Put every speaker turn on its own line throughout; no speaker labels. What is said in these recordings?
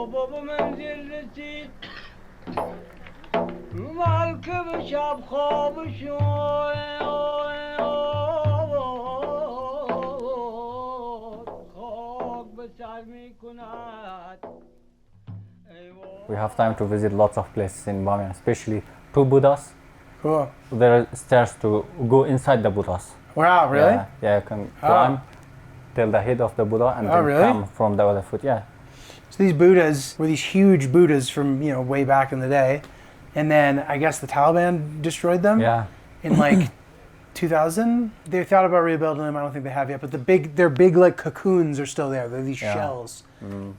We have time to visit lots of places in Bamiyan, especially two Buddhas.
Cool.
There are stairs to go inside the Buddhas.
Wow, really?
Yeah, you can climb till the head of the Buddha and then come from the other foot. Yeah.
So these Buddhas were these huge Buddhas from, you know, way back in the day. And then I guess the Taliban destroyed them in like 2000. They thought about rebuilding them. I don't think they have yet, but their big like cocoons are still there. They're these shells. And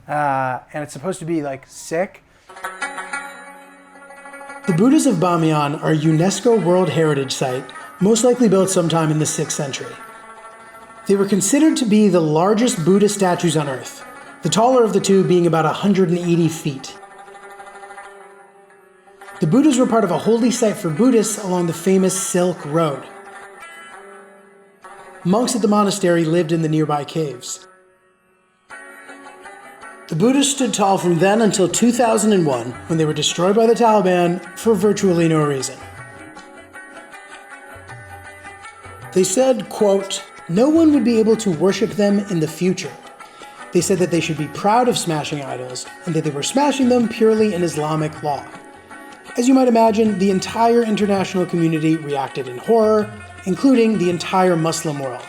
it's supposed to be like sick. The Buddhas of Bamiyan are a UNESCO World Heritage Site, most likely built sometime in the 6th century. They were considered to be the largest Buddha statues on Earth, the taller of the two being about 180 feet. The Buddhas were part of a holy site for Buddhists along the famous Silk Road. Monks at the monastery lived in the nearby caves. The Buddhas stood tall from then until 2001, when they were destroyed by the Taliban for virtually no reason. They said, quote, "No one would be able to worship them in the future." They said that they should be proud of smashing idols, and that they were smashing them purely in Islamic law. As you might imagine, the entire international community reacted in horror, including the entire Muslim world.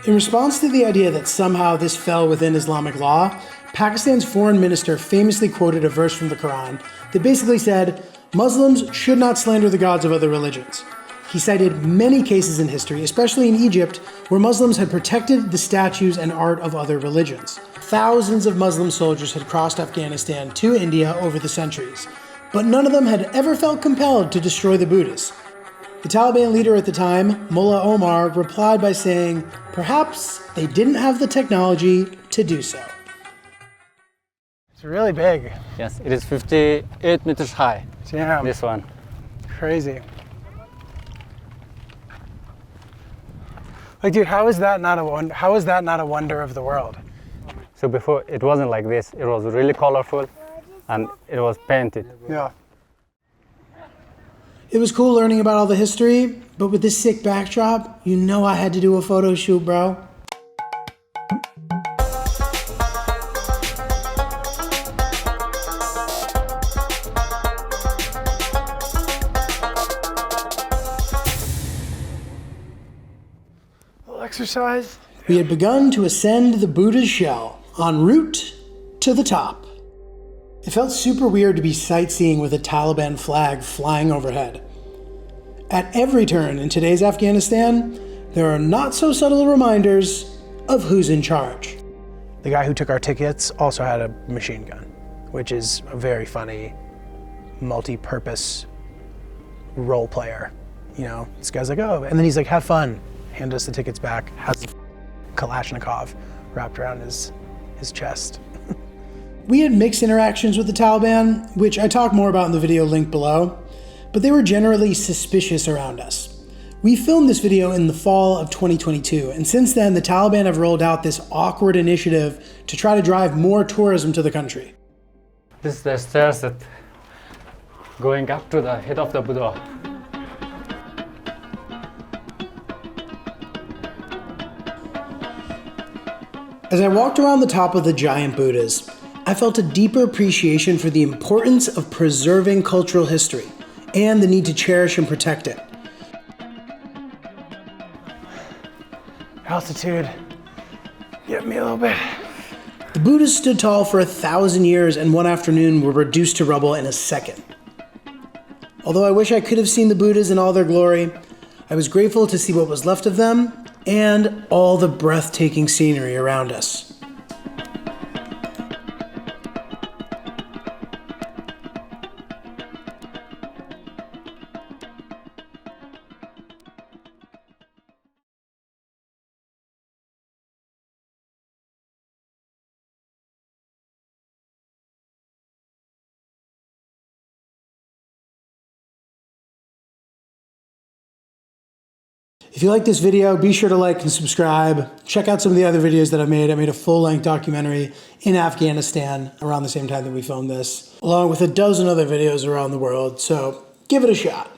In response to the idea that somehow this fell within Islamic law, Pakistan's foreign minister famously quoted a verse from the Quran that basically said, Muslims should not slander the gods of other religions. He cited many cases in history, especially in Egypt, where Muslims had protected the statues and art of other religions. Thousands of Muslim soldiers had crossed Afghanistan to India over the centuries, but none of them had ever felt compelled to destroy the Buddhas. The Taliban leader at the time, Mullah Omar, replied by saying, perhaps they didn't have the technology to do so. It's really big.
Yes, it is 58 meters high.
Damn.
This one.
Crazy. Like, dude, how is that not a wonder of the world?
So before it wasn't like this. It was really colorful, and it was painted.
Yeah. It was cool learning about all the history, but with this sick backdrop, you know I had to do a photo shoot, bro. Exercise. We had begun to ascend the Buddha's shell, en route to the top. It felt super weird to be sightseeing with a Taliban flag flying overhead. At every turn in today's Afghanistan, there are not so subtle reminders of who's in charge. The guy who took our tickets also had a machine gun, which is a very funny, multi-purpose role player. You know, this guy's like, oh, and then he's like, have fun. Hand us the tickets back, has a Kalashnikov wrapped around his chest. We had mixed interactions with the Taliban, which I talk more about in the video linked below, but they were generally suspicious around us. We filmed this video in the fall of 2022, and since then the Taliban have rolled out this awkward initiative to try to drive more tourism to the country.
This is the stairs that going up to the head of the Buddha.
As I walked around the top of the giant Buddhas, I felt a deeper appreciation for the importance of preserving cultural history and the need to cherish and protect it. Altitude, get me a little bit. The Buddhas stood tall for 1,000 years and one afternoon were reduced to rubble in a second. Although I wish I could have seen the Buddhas in all their glory, I was grateful to see what was left of them and all the breathtaking scenery around us. If you like this video, be sure to like and subscribe. Check out some of the other videos that I made. I made a full-length documentary in Afghanistan around the same time that we filmed this, along with a dozen other videos around the world, so give it a shot.